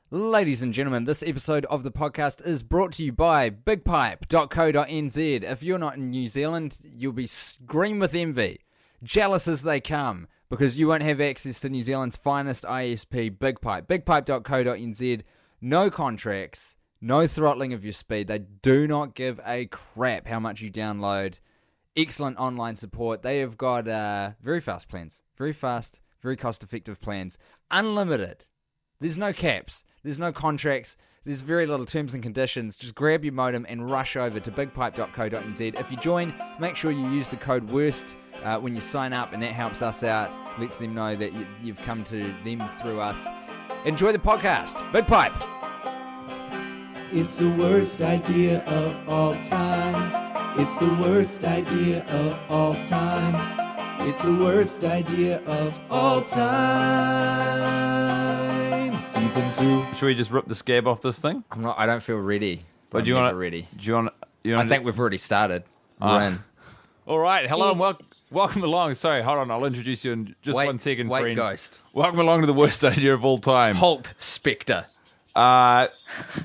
Ladies and gentlemen, this episode of the podcast is brought to you by bigpipe.co.nz. If you're not in New Zealand, you'll be scream with envy, jealous as they come, because you won't have access to New Zealand's finest ISP, Big Pipe. Bigpipe.co.nz, no contracts, no throttling of your speed. They do not give a crap how much you download. Excellent online support. They have got very fast plans, very fast, very cost-effective plans, unlimited. There's no caps. There's no contracts. There's very little terms and conditions. Just grab your modem and rush over to bigpipe.co.nz. If you join, make sure you use the code WORST when you sign up, and that helps us out, lets them know that you've come to them through us. Enjoy the podcast. Big Pipe. It's the worst idea of all time. It's the worst idea of all time. It's the worst idea of all time. Season 2. Should we just rip the scab off this thing? I don't feel ready. But do you want ready? Do you want? I think we've already started. We're in. All right. Hello and welcome along. Sorry, hold on. I'll introduce you in just 1 second, wait, friend. Ghost. Welcome along to the worst idea of all time. Halt, Spectre. My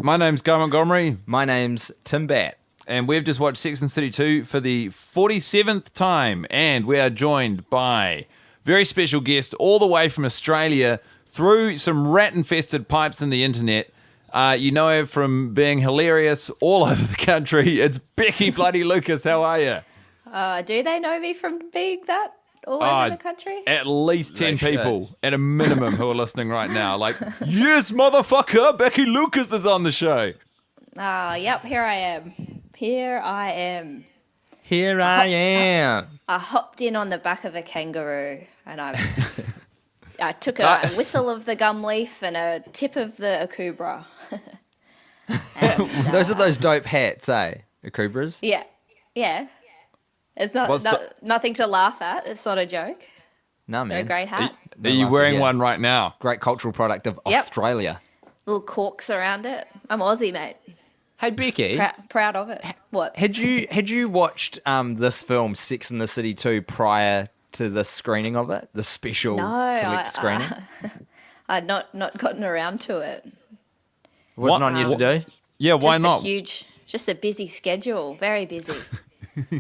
name's Guy Montgomery. My name's Tim Batt. And we've just watched Sex and the City 2 for the 47th time. And we are joined by very special guest all the way from Australia through some rat-infested pipes in the internet. You know her from being hilarious all over the country. It's Becky bloody Lucas. How are you? Do they know me from being that all over the country? At least 10 They people at a minimum who are listening right now. Like, yes, motherfucker, Becky Lucas is on the show. Yep, here I am. Here I am. Here I am. I hopped in on the back of a kangaroo and I took a whistle of the gum leaf and a tip of the akubra. Those are those dope hats, eh? Akubras? Yeah. It's nothing to laugh at. It's not a joke. No, They're a man. great hat. Are you wearing one right now? Great cultural product of Yep. Australia. Little corks around it. I'm Aussie, mate. Hey, Becky. Proud of it. What? Had you watched this film, Sex and the City 2, prior to the screening of it? The special select screening? I'd not gotten around to it. Wasn't on you to do? Yeah, why Just not? Just a busy schedule. Very busy.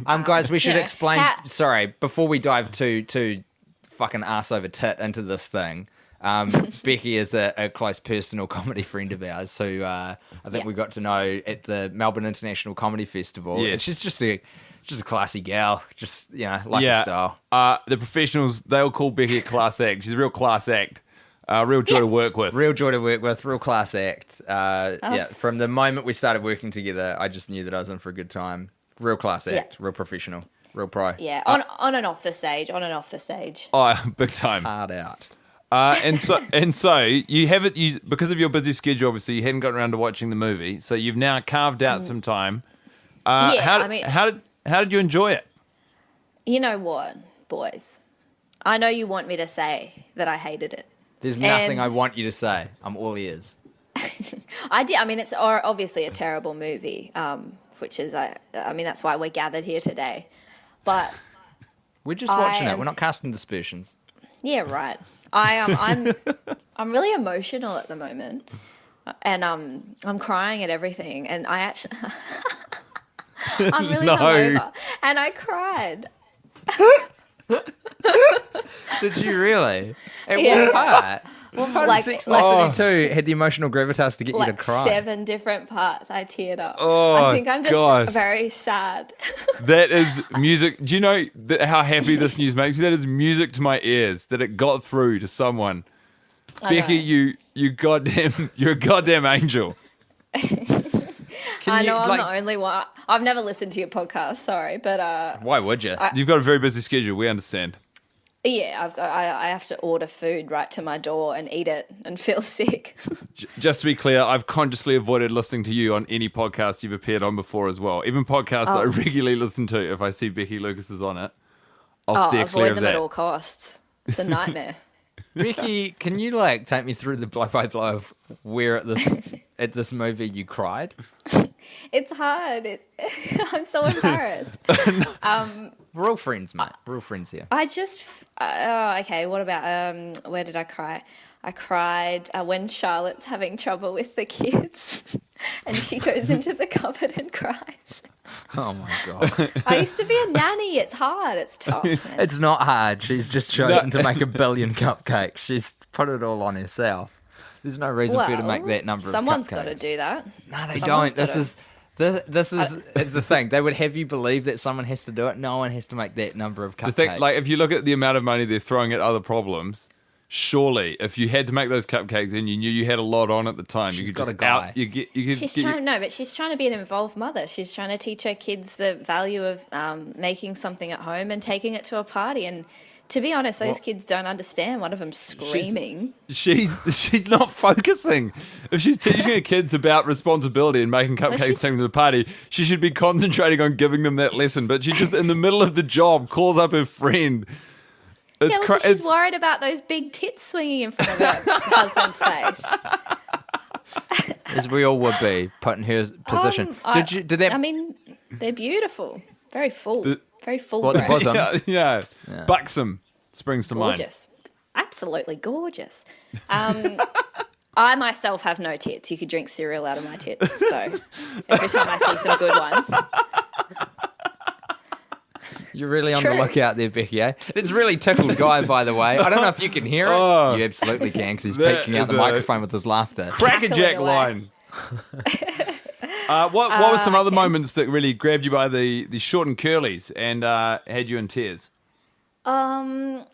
Guys, we should you know, explain. Sorry, before we dive too fucking ass over tit into this thing. Becky is a close personal comedy friend of ours who I think we got to know at the Melbourne International Comedy Festival. Yes. And she's just a classy gal, just like her style. The professionals, they all call Becky a class act. She's a real class act. Real joy to work with. Real joy to work with, real class act. From the moment we started working together, I just knew that I was in for a good time. Real class act, real professional, real pro. Yeah, on and off the stage. Oh, big time. Hard out. And so you haven't because of your busy schedule. Obviously, you hadn't gotten around to watching the movie, so you've now carved out some time. How did you enjoy it? You know what, boys? I know you want me to say that I hated it. There's nothing I want you to say. I'm all ears. I did. I mean, it's obviously a terrible movie, which is that's why we're gathered here today. But We're just watching it. We're not casting dispersions. yeah, right. I'm really emotional at the moment, and I'm crying at everything, and I actually I'm really hungover, and I cried. Did you really? At Yeah. what part? What part Like- of Sex and the City 2 had the emotional gravitas to get you to Like cry? 7 different parts, I teared up. Oh, I think I'm just God. very sad. That is music. Do you know how happy this news makes me? That is music to my ears. That it got through to someone. Becky, you're a goddamn angel. I know I'm the only one. I've never listened to your podcast, sorry, but Why would you? You've got a very busy schedule. We understand. yeah, I have to order food right to my door and eat it and feel sick. Just to be clear, I've consciously avoided listening to you on any podcast you've appeared on before as well. Even podcasts that I regularly listen to, if I see Becky Lucas is on it, I'll steer clear avoid of them that. at all costs. It's a nightmare. Becky, can you take me through the blow by blow of where at this movie you cried? It's hard. I'm so embarrassed. We're all friends, mate. We're all friends here. I just okay. What about where did I cry? I cried when Charlotte's having trouble with the kids and she goes into the cupboard and cries. Oh my God. I used to be a nanny. It's hard. It's tough. Man. It's not hard. She's just chosen to make 1 billion cupcakes. She's put it all on herself. There's no reason for you to make that number of cupcakes. Someone's got to do that. No, they don't. This is the thing. They would have you believe that someone has to do it. No one has to make that number of cupcakes. The thing, like, if you look at the amount of money they're throwing at other problems, surely if you had to make those cupcakes and you knew you had a lot on at the time, you could got just a guy. She's trying to be an involved mother. She's trying to teach her kids the value of making something at home and taking it to a party. And to be honest, those kids don't understand. One of them's screaming. She's not focusing. If she's teaching her kids about responsibility and making cupcakes, taking them to the party, she should be concentrating on giving them that lesson. But she just, in the middle of the job, calls up her friend. She's worried about those big tits swinging in front of her husband's face. As we all would be, put in her position. I mean, they're beautiful. Very full. Very full. What, the bosoms? Yeah. Buxom springs to mind. Gorgeous. Absolutely gorgeous. I myself have no tits. You could drink cereal out of my tits. So every time I see some good ones. You're really on the lookout there, Becky, eh? It's really tickled Guy, by the way. I don't know if you can hear it. You absolutely can, because he's peeking out the microphone with his laughter. Crackerjack line. What were some other moments that really grabbed you by the short and curlies and had you in tears? I'm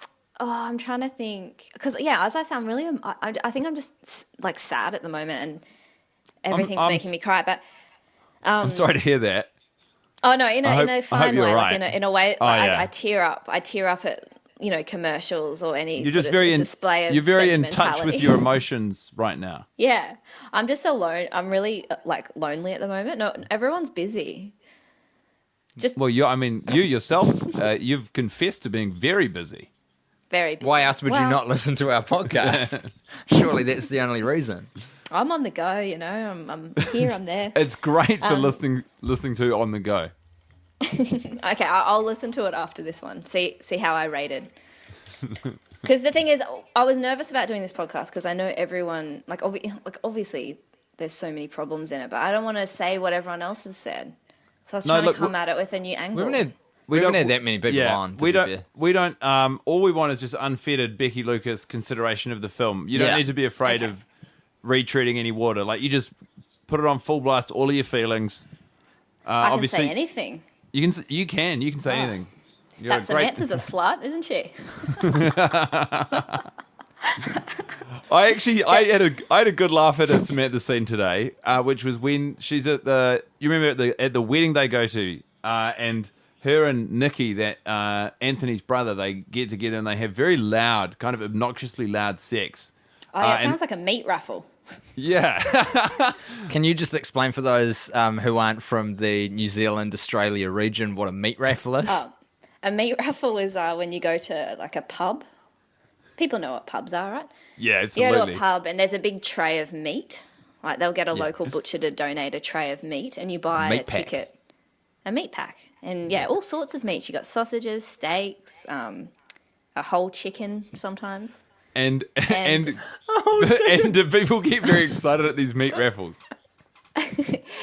trying to think. Because, as I sound really, I think I'm just, like, sad at the moment and everything's making me cry. But I'm sorry to hear that. Oh no, in a fine way, right. like in a way. I tear up. I tear up at commercials or any You're sort just of display of You're very in touch sentimentality. with your emotions right now. Yeah, I'm just alone. I'm really lonely at the moment. No, everyone's busy. You yourself, you've confessed to being very busy. Very busy. Why else would you not listen to our podcast? Surely that's the only reason. I'm on the go, I'm here, I'm there. It's great for listening to on the go. Okay, I'll listen to it after this one. See how I rated. Because the thing is, I was nervous about doing this podcast because I know everyone, obviously there's so many problems in it, but I don't want to say what everyone else has said. So I was trying to come at it with a new angle. We don't have that many people on. We don't. All we want is just unfettered Becky Lucas consideration of the film. You don't need to be afraid of retreading any water. Like, you just put it on full blast, all of your feelings. I can obviously, say anything. You can say anything. That Samantha's a slut, isn't she? I had a good laugh at a Samantha scene today, which was when she's at the wedding they go to, and her and Nikki, that Anthony's brother, they get together and they have very loud, kind of obnoxiously loud sex. Oh yeah, it sounds like a meat raffle. Yeah. Can you just explain for those who aren't from the New Zealand, Australia region what a meat raffle is? Oh, a meat raffle is when you go to like a pub. People know what pubs are, right? Yeah, absolutely. You go to a pub and there's a big tray of meat. Like, they'll get a local butcher to donate a tray of meat, and you buy a ticket. A meat pack. And all sorts of meats. You got sausages, steaks, a whole chicken sometimes. And do people get very excited at these meat raffles?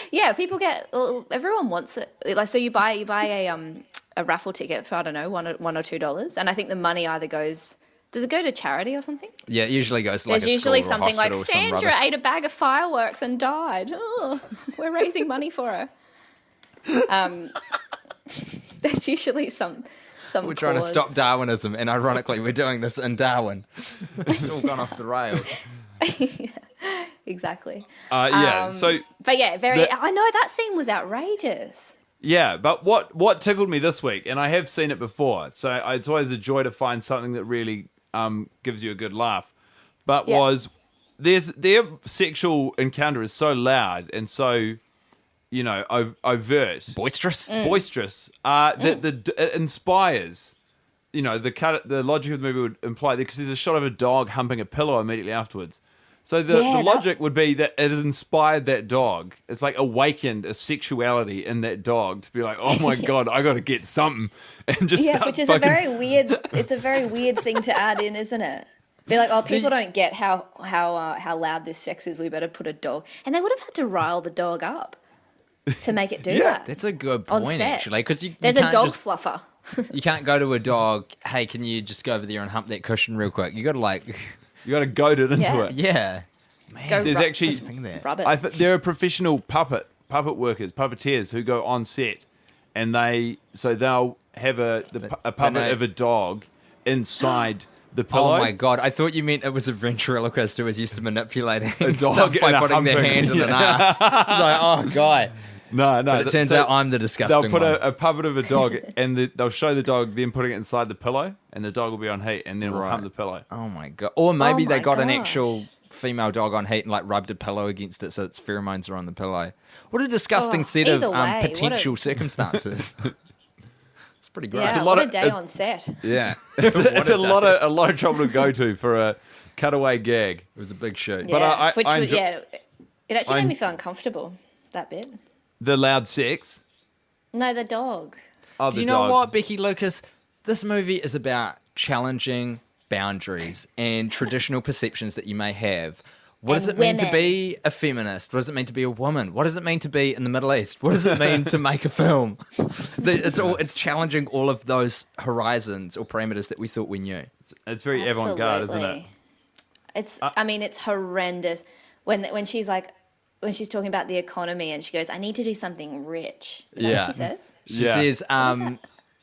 Yeah, people get. Well, everyone wants it. Like, so you buy a raffle ticket for, I don't know, $1 or $2, and I think the money either goes. Does it go to charity or something? Yeah, it usually goes to There's usually something like Sandra ate a bag of fireworks and died. Oh, we're raising money for her. There's usually some. We're trying to stop Darwinism, and ironically, we're doing this in Darwin. It's all gone off the rails. Exactly. But yeah, I know that scene was outrageous. Yeah, but what tickled me this week, and I have seen it before, so it's always a joy to find something that really gives you a good laugh. But was their sexual encounter is so loud and so, overt, boisterous, that it inspires. The logic of the movie would imply that, because there's a shot of a dog humping a pillow immediately afterwards. So the logic would be that it has inspired that dog. It's like awakened a sexuality in that dog to be like, oh my God, I got to get something. And just which is a very weird thing to add in, isn't it? Be like, oh, people don't get how loud this sex is. We better put a dog. And they would have had to rile the dog up to make it do that. That's a good On point, set. actually, because There's a dog fluffer. You can't go to a dog. Hey, can you just go over there and hump that cushion real quick? You got to You got to goad it into Yeah. it. yeah. Man, Go There's rub, actually- just Thing there. rub it. There are professional puppet workers, puppeteers who go on set, and they'll have a puppet know. of a dog inside the pillow. Oh my god! I thought you meant it was a ventriloquist who was used to manipulating A dog stuff by and a putting their humping. hand in an ass. I was like, oh god! No. But it turns out I'm the disgusting They'll put one. a puppet of a dog, and they'll show the dog then putting it inside the pillow, and the dog will be on heat, and then we'll Right. hump the pillow. Oh my god! Or maybe Oh they my got an gosh. actual female dog on heat and rubbed a pillow against it so its pheromones are on the pillow. What a disgusting Oh, set of either way, what a- potential circumstances. It's pretty gross. Yeah, a lot what a of- day on set. Yeah, it's a lot of trouble to go to for a cutaway gag. It was a big shoot. But Yeah, I which was, enjoy- it actually I- made me feel uncomfortable, that bit. The loud sex. No, the dog. Oh, Do the you know dog. what, Becky Lucas? This movie is about challenging boundaries and traditional perceptions that you may have. What does it And mean to women. be a feminist? What does it mean to be a woman? What does it mean to be in the Middle East? What does it mean to make a film? It's challenging all of those horizons or parameters that we thought we knew. It's very avant-garde, isn't it? Absolutely. It's. I mean, it's horrendous when she's like, when she's talking about the economy and she goes, "I need to do something rich." Is that Yeah. what she says? Yeah.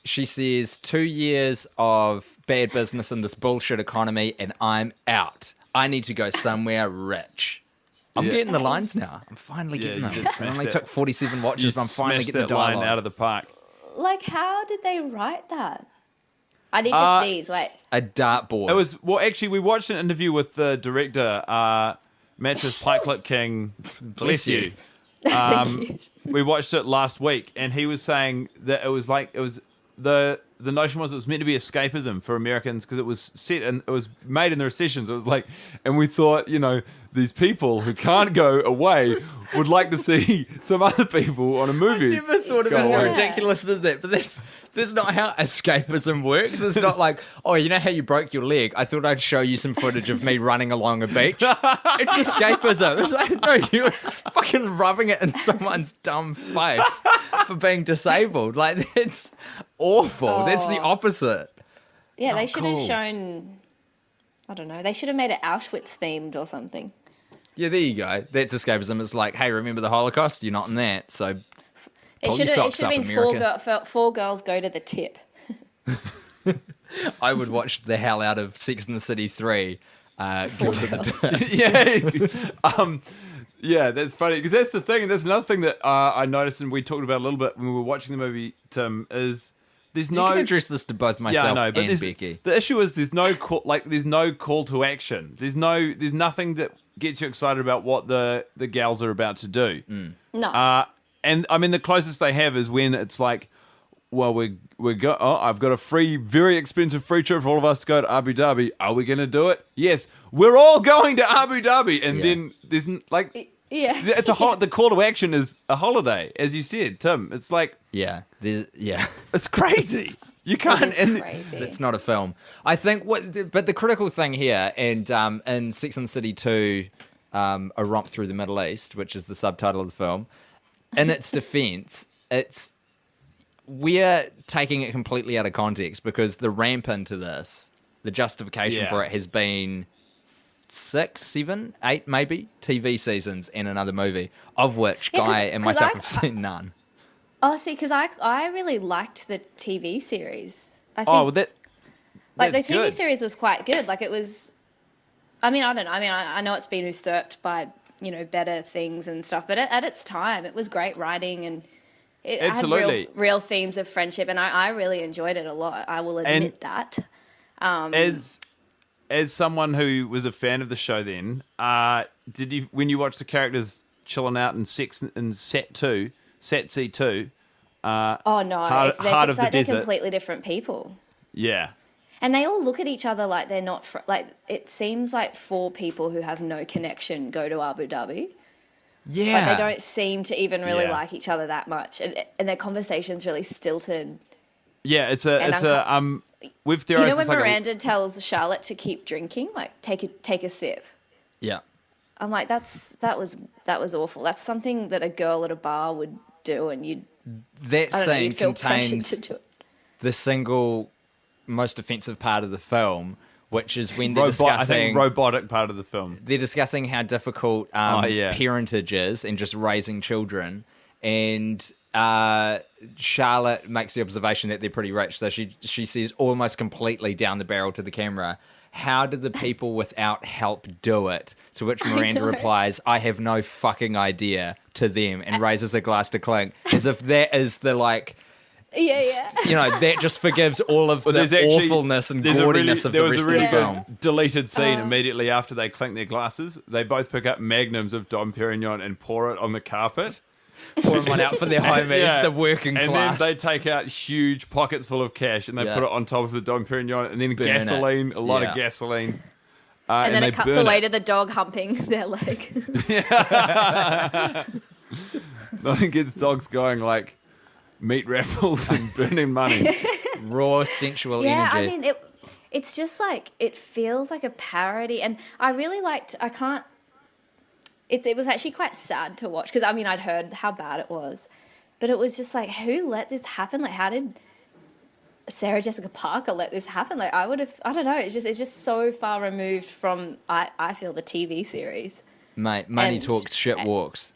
She says 2 years of bad business in this bullshit economy and I'm out. I need to go somewhere rich. I'm Yeah. getting the lines now. I'm finally Yeah, getting you them. did It smash only that. took 47 watches, but I'm finally smashed getting the that line dialogue. out of the park. Like, how did they write that? I need to sneeze. Wait. A dartboard. It was actually we watched an interview with the director, Matches Pikelet King. Bless you. Thank you. We watched it last week, and he was saying that it was the notion was it was meant to be escapism for Americans because it was set and it was made in the recession. So it was like, and we thought, these people who can't go away would like to see some other people on a movie. I never thought about Go how on. ridiculous is that, but that's not how escapism works. It's not like, oh, you know how you broke your leg? I thought I'd show you some footage of me running along a beach. It's escapism. It's like, no, you're fucking rubbing it in someone's dumb face for being disabled. Like, that's awful. That's the opposite. Yeah, they Oh, should have cool. shown. I don't know. They should have made it Auschwitz themed or something. Yeah, there you go. That's escapism. It's like, hey, remember the Holocaust? You're not in that, so It pull should your have socks up, been America. four girls go to the tip. I would watch the hell out of Sex and the City 3. Girls at the Yeah. Yeah, that's funny because that's the thing. And that's another thing that I noticed, and we talked about a little bit when we were watching the movie. Tim, is there's You no. can address this to both myself Yeah, I know, but and Becky. the issue is there's no call to action. There's nothing that gets you excited about what the gals are about to do. No. And I mean the closest they have is when it's like, well, I've got a very expensive free trip for all of us to go to Abu Dhabi. Are we going to do it? Yes, we're all going to Abu Dhabi. And Yeah. then there's yeah. it's the call to action is a holiday, as you said, Tim. It's like Yeah, yeah. it's crazy. You can't. It's And crazy. It's not a film. I think but the critical thing here, and in Sex and the City 2, A Romp Through the Middle East, which is the subtitle of the film, in its defense, we're taking it completely out of context because the ramp into this, the justification Yeah. for it has been 6, 7, 8 maybe TV seasons and another movie, of which Yeah, 'cause- Guy and 'cause myself I- have seen none. Oh, see, because I really liked the TV series. I think oh, well, like the that's TV good. series was quite good. Like it was. I mean, I don't know. I mean, I know it's been usurped by better things and stuff, but at its time, it was great writing and it Absolutely. had real themes of friendship, and I really enjoyed it a lot. I will admit that. As someone who was a fan of the show, then did you when you watched the characters chilling out in Sat C2? Oh no, Heart of the they're Desert. completely different people. Yeah, And they all look at each other like they're not like it seems like 4 people who have no connection go to Abu Dhabi. Yeah. Like they don't seem to even really Yeah. like each other that much, and their conversations really stilted. Yeah, it's And a we've You theorized know when it's like Miranda tells Charlotte to keep drinking, like take a sip. Yeah. I'm like, that was awful. That's something that a girl at a bar would do, and That scene you'd feel pressured contains to do it. the single most offensive part of the film, which is when they're I discussing think robotic part of the film. they're discussing how difficult parentage is and just raising children. And Charlotte makes the observation that they're pretty rich. So she says almost completely down the barrel to the camera, how did the people without help do it? To which Miranda replies, I have no fucking idea, to them, and raises a glass to clink. As if that is the like... Yeah. You know, that just forgives all of the awfulness and gaudiness of the rest of the film. Deleted scene immediately after they clink their glasses. They both pick up magnums of Dom Perignon and pour it on the carpet. Pouring one out for their homies, the working class. And then they take out huge pockets full of cash and they put it on top of the Dom Perignon, and then gasoline, a lot of gasoline. And then it cuts away to the dog humping their leg. Nothing gets dogs going like meat raffles and burning money. Raw, sensual energy. Yeah, I mean, it's just like, it feels like a parody. And I really liked, it was actually quite sad to watch, because, I mean, I'd heard how bad it was. But it was just like, who let this happen? Like, how did Sarah Jessica Parker let this happen? Like, I don't know. It's just so far removed from, I feel, the TV series. Mate, money talks, shit walks.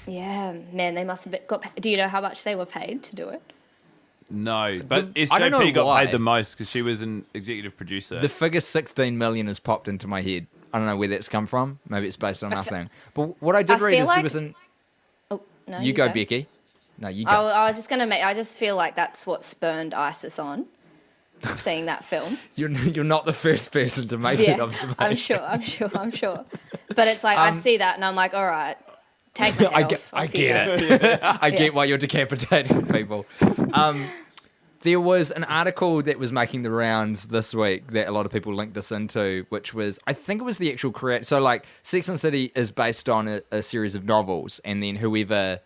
Yeah, man, they must have got. Do you know how much they were paid to do it? No, but I don't know SJP got why. paid the most because she was an executive producer. The figure 16 million has popped into my head. I don't know where that's come from. Maybe it's based on nothing. But what I did read is there was an... Oh, no, you go, Becky. No, you go. I was just going to make... I just feel like that's what spurned ISIS on, seeing that film. You're not the first person to make that observation. I'm sure. But it's like, I see that and I'm like, all right, take my head off. I get it. I get why you're decapitating people. There was an article that was making the rounds this week that a lot of people linked us into, which was, I think it was the actual correct... So, like, Sex and the City is based on a series of novels, and then whoever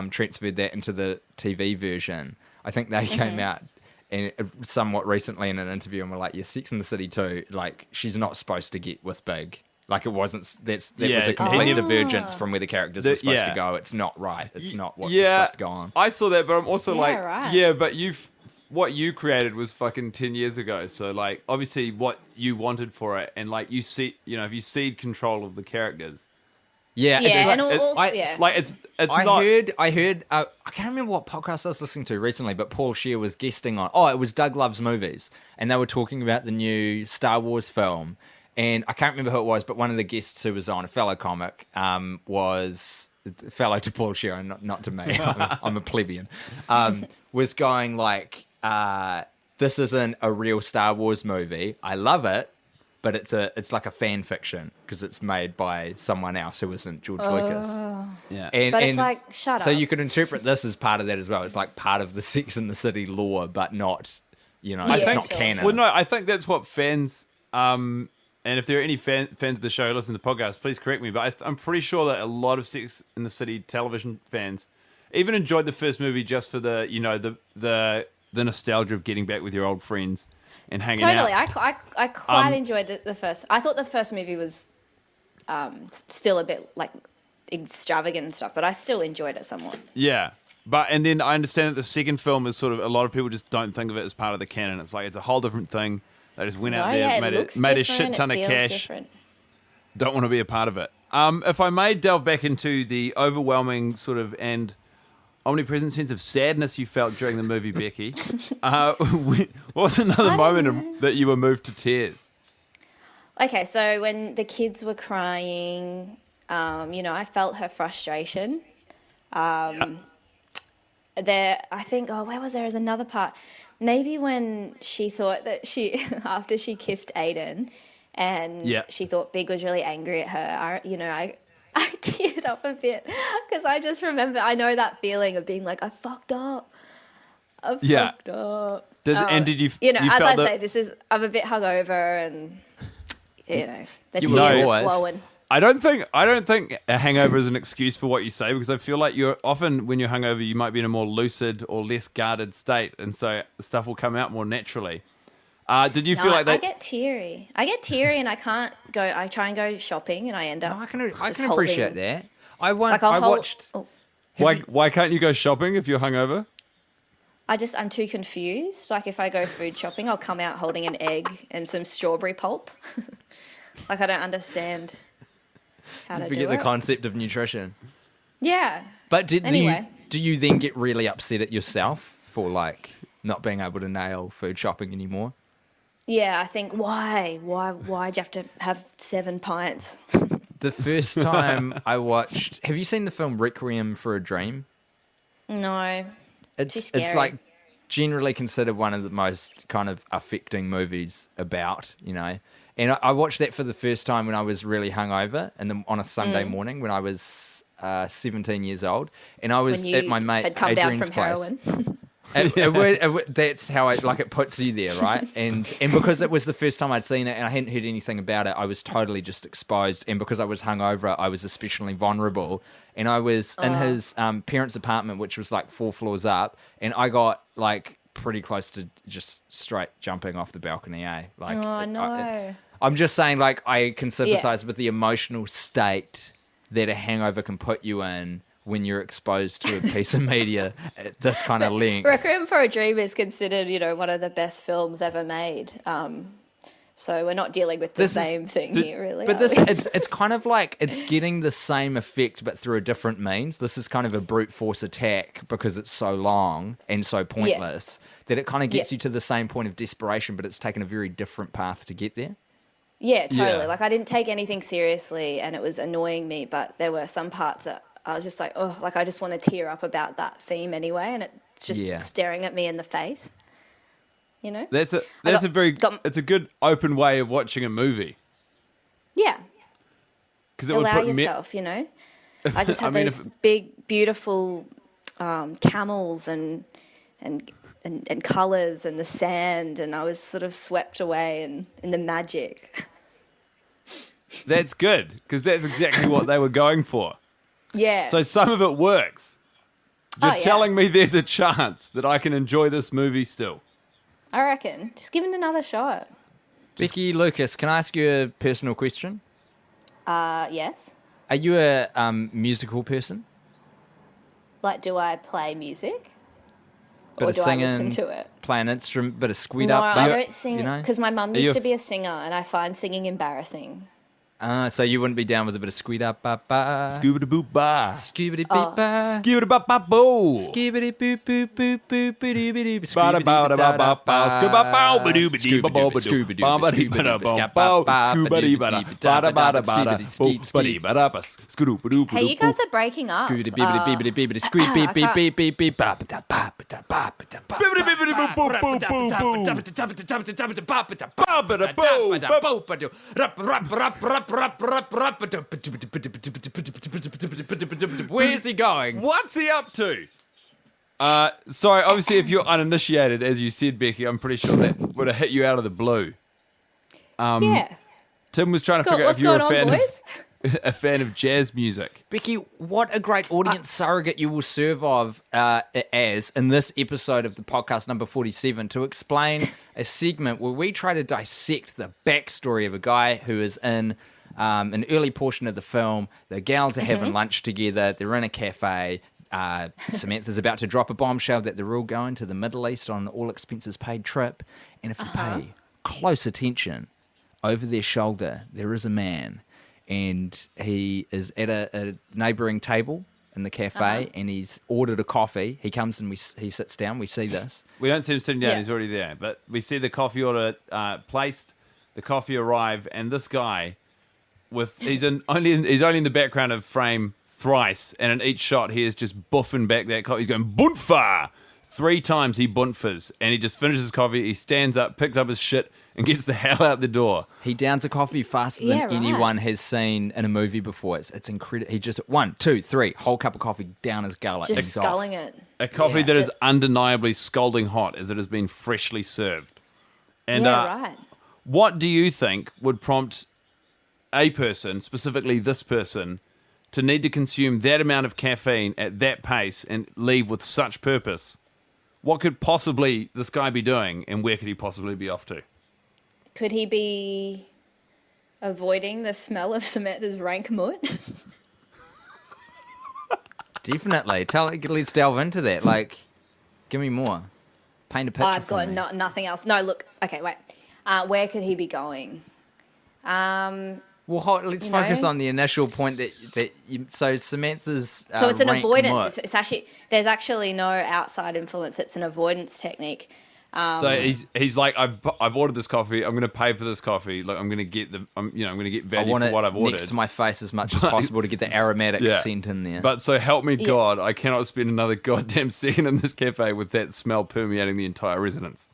transferred that into the TV version, I think they came out and somewhat recently in an interview and were like, yeah, Sex and the City too, like, she's not supposed to get with Big. Like, it wasn't... That was a complete divergence from where the characters were supposed to go. It's not right. It's not what was supposed to go on. I saw that, but I'm also right. but what you created was fucking 10 years ago. So, like, obviously what you wanted for it, and, like, if you cede control of the characters. Yeah, it's I heard, I can't remember what podcast I was listening to recently, but Paul Scheer was guesting on, it was Doug Loves Movies, and they were talking about the new Star Wars film, and I can't remember who it was, but one of the guests who was on, a fellow comic, was... fellow to Paul Scheer, not to me, I'm a plebeian, was going like, this isn't a real Star Wars movie. I love it, but it's like a fan fiction because it's made by someone else who isn't George Lucas. Yeah, but it's like, shut up. So you could interpret this as part of that as well. It's like part of the Sex and the City lore, but not, it's not canon. Well, no, I think that's what fans. And if there are any fans of the show who listen to the podcast, please correct me. But I'm pretty sure that a lot of Sex and the City television fans even enjoyed the first movie just for the the nostalgia of getting back with your old friends and hanging out. Totally, I quite enjoyed the first. I thought the first movie was still a bit like extravagant and stuff, but I still enjoyed it somewhat. Yeah. And then I understand that the second film is sort of, a lot of people just don't think of it as part of the canon. It's like, it's a whole different thing. They just went out there, made a shit ton of cash. Different. Don't want to be a part of it. If I may delve back into the overwhelming sort of and omnipresent sense of sadness you felt during the movie, Becky, what was another moment that you were moved to tears? Okay, so when the kids were crying, I felt her frustration. There, I think, where was there? Is another part. Maybe when she thought that after she kissed Aiden, and she thought Big was really angry at her. I teared up a bit because I just remember. I know that feeling of being like, I fucked up. I fucked up. And did you? As I say, I'm a bit hungover, and the tears are flowing. I don't think a hangover is an excuse for what you say, because I feel like you're often, when you're hungover, you might be in a more lucid or less guarded state, and so stuff will come out more naturally. Did you feel like that? I get teary. And I can't go. I try and go shopping, and I end up. I can just appreciate holding- that. I Like I'll hold- watched. oh, Why can't you go shopping if you're hungover? I'm too confused. Like if I go food shopping, I'll come out holding an egg and some strawberry pulp. Like I don't understand how to Forget do the it. concept of nutrition. Yeah. But Anyway. do you then get really upset at yourself for like not being able to nail food shopping anymore? Yeah, I think why'd you have to have 7 pints? The first time I watched, have you seen the film Requiem for a Dream? No. It's scary. like generally considered one of the most kind of affecting movies about, you know. And I watched that for the first time when I was really hungover, and on a Sunday morning when I was 17 years old, and I was When you at my mate had come Adrian's down from place. heroin. That's how it puts you there, right? And because it was the first time I'd seen it and I hadn't heard anything about it, I was totally just exposed. And because I was hungover, I was especially vulnerable. And I was in his parents' apartment, which was like 4 floors up, and I got like pretty close to just straight jumping off the balcony. Like, Oh no. I'm just saying, like, I can sympathize with the emotional state that a hangover can put you in when you're exposed to a piece of media at this kind of length. Requiem for a Dream is considered, one of the best films ever made. So we're not dealing with the same thing here, really. But are we? it's kind of like it's getting the same effect, but through a different means. This is kind of a brute force attack because it's so long and so pointless that it kind of gets you to the same point of desperation, but it's taken a very different path to get there. Yeah, totally. Yeah. Like I didn't take anything seriously, and it was annoying me. But there were some parts that I was just like, oh, like I just want to tear up about that theme anyway, and it's just staring at me in the face. That's a it's a good open way of watching a movie. Yeah. Because it would Allow put yourself, I just had those big, beautiful camels and colours and the sand, and I was sort of swept away in the magic. That's good, because that's exactly what they were going for. Yeah. So some of it works. You're yeah. telling me there's a chance that I can enjoy this movie still. I reckon. Just give it another shot. Becky Lucas, can I ask you a personal question? Yes. Are you a musical person? Like, do I play music? Bit Or of do singing, I listen to it? play an instrument, bit of squid No, up. I don't sing you know? because my mum you used a to f- be a singer, and I find singing embarrassing. So you wouldn't be down with a bit of squid up, ba. Scoobity boop ba. Scoobity beep ba. Scoobity ba ba boo. Skibbity boop boop boop boop boop boop boop. Ba da ba da ba ba ba. Scooba bow ba doo ba dee ba bo ba doo. Ba ba dee ba da ba bow. Scoobity ba da ba da ba da ba da. Boop ba dee ba da ba. Scoodoo ba doo ba Hey, doo. you guys are breaking up. Scoobity beepity beepity beepity squeak beep beep beep beep beep ba ba da ba ba da ba ba da ba. Bibbidi bibbidi boop boop boop boop. Ba ba da boo. Where's he going? What's he up to? Sorry, obviously, if you're uninitiated, as you said, Becky, I'm pretty sure that would have hit you out of the blue. Yeah. Tim was trying to figure out What's if you were going on, boys? a fan of jazz music. Becky, what a great audience surrogate you will serve as in this episode of the podcast number 47 to explain a segment where we try to dissect the backstory of a guy who is in an early portion of the film. The gals are having lunch together. They're in a cafe. Samantha's about to drop a bombshell that they're all going to the Middle East on an all-expenses-paid trip. And if you pay close attention, over their shoulder, there is a man. And he is at a neighbouring table in the cafe, and he's ordered a coffee. He comes and he sits down. We see this. We don't see him sitting down. Yeah. He's already there. But we see the coffee order placed, the coffee arrive, and this guy, he's only in the background of frame thrice, and in each shot he is just buffing back that coffee. He's going, Buntfa! 3 times he buntfas, and he just finishes his coffee, he stands up, picks up his shit, and gets the hell out the door. He downs a coffee faster Yeah, than right. anyone has seen in a movie before. It's incredible. He just 1, 2, 3, whole cup of coffee down his gullet. Just He's off. sculling it. A coffee Yeah. that is undeniably scalding hot as it has been freshly served. And Yeah, right. what do you think would prompt a person, specifically this person, to need to consume that amount of caffeine at that pace and leave with such purpose, what could possibly this guy be doing, and where could he possibly be off to? Could he be avoiding the smell of Samantha's rank moot? Definitely. Let's delve into that. Like, give me more. Paint a picture I've for got me. nothing else. No, look. Okay, wait. Where could he be going? Well, let's focus on the initial point so Samantha's So it's an rank avoidance. mutt. It's actually there's actually no outside influence. It's an avoidance technique. So he's like, I've ordered this coffee. I'm going to pay for this coffee. Like I'm going to get I'm going to get I value want for it what I've ordered. next to my face as much as possible to get the aromatic scent in there. But so help me God, I cannot spend another goddamn second in this cafe with that smell permeating the entire residence.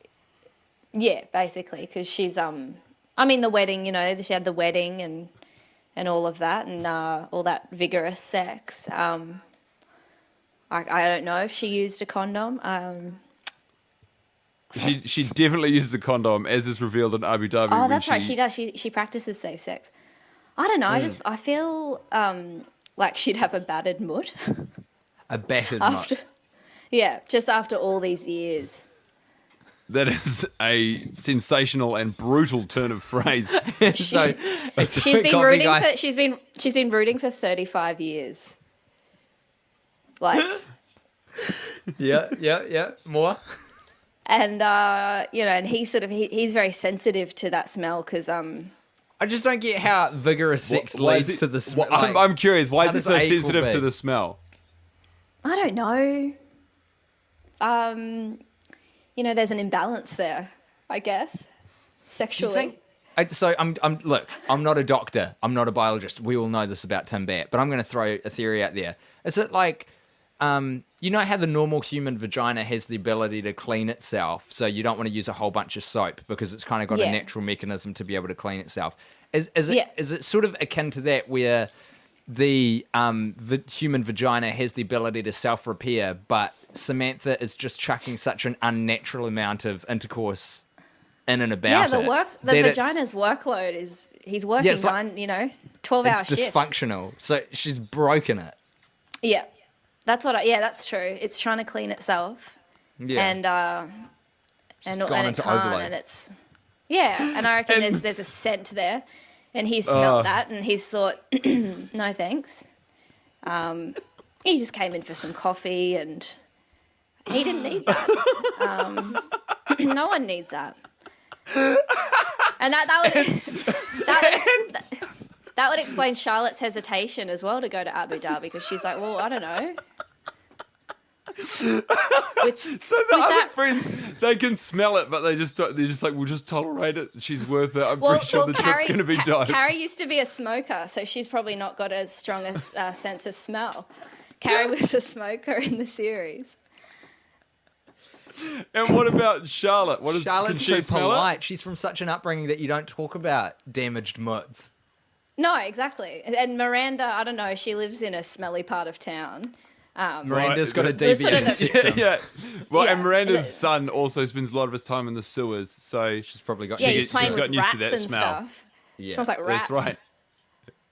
Yeah, basically, because she's I mean the wedding. She had the wedding and all of that and all that vigorous sex. I don't know if she used a condom. She definitely uses a condom, as is revealed in Abu Dhabi. Oh, that's right. She does. She practices safe sex. I don't know. I feel like she'd have a battered moot. A battered after, mutt. yeah, just after all these years. That is a sensational and brutal turn of phrase. So She's been rooting for 35 years. Like, yeah. More. and and he's very sensitive to that smell because I just don't get how vigorous sex Why is leads it- to the smell. I'm curious. Why how is it does so A equal sensitive B? to the smell? I don't know. There's an imbalance there, I guess, sexually. I'm not a doctor. I'm not a biologist. We all know this about Tim Batt, but I'm going to throw a theory out there. Is it like, you know how the normal human vagina has the ability to clean itself, so you don't want to use a whole bunch of soap because it's kind of got a natural mechanism to be able to clean itself. Is it sort of akin to that where the human vagina has the ability to self-repair, but Samantha is just chucking such an unnatural amount of intercourse in and about the vagina's workload is he's working 12-hour it's shifts. dysfunctional, so she's broken it. Yeah, that's true. It's trying to clean itself, and gone it into can't, overload. and it's and I reckon there's a scent there, and he's smelt that, and he's thought, no thanks. He just came in for some coffee, and he didn't need that. No one needs that. And that would explain Charlotte's hesitation as well to go to Abu Dhabi, because she's like, well, I don't know. So the other friends, they can smell it, but they're just like, we'll just tolerate it. She's worth it. I'm pretty sure the trip's going to be dope. Carrie used to be a smoker, so she's probably not got as strong a sense of smell. Carrie was a smoker in the series. And what about Charlotte? Charlotte's can she too smell polite. it? She's from such an upbringing that you don't talk about damaged mutts. No, exactly. And Miranda, I don't know, she lives in a smelly part of town. Miranda's got a There's sort of deviant the- septum. Yeah. Well, Yeah. and Miranda's son also spends a lot of his time in the sewers, so She's probably got. Yeah, She- he's she's playing with gotten used to rats that and smell. stuff. Yeah. Smells like rats. that's right.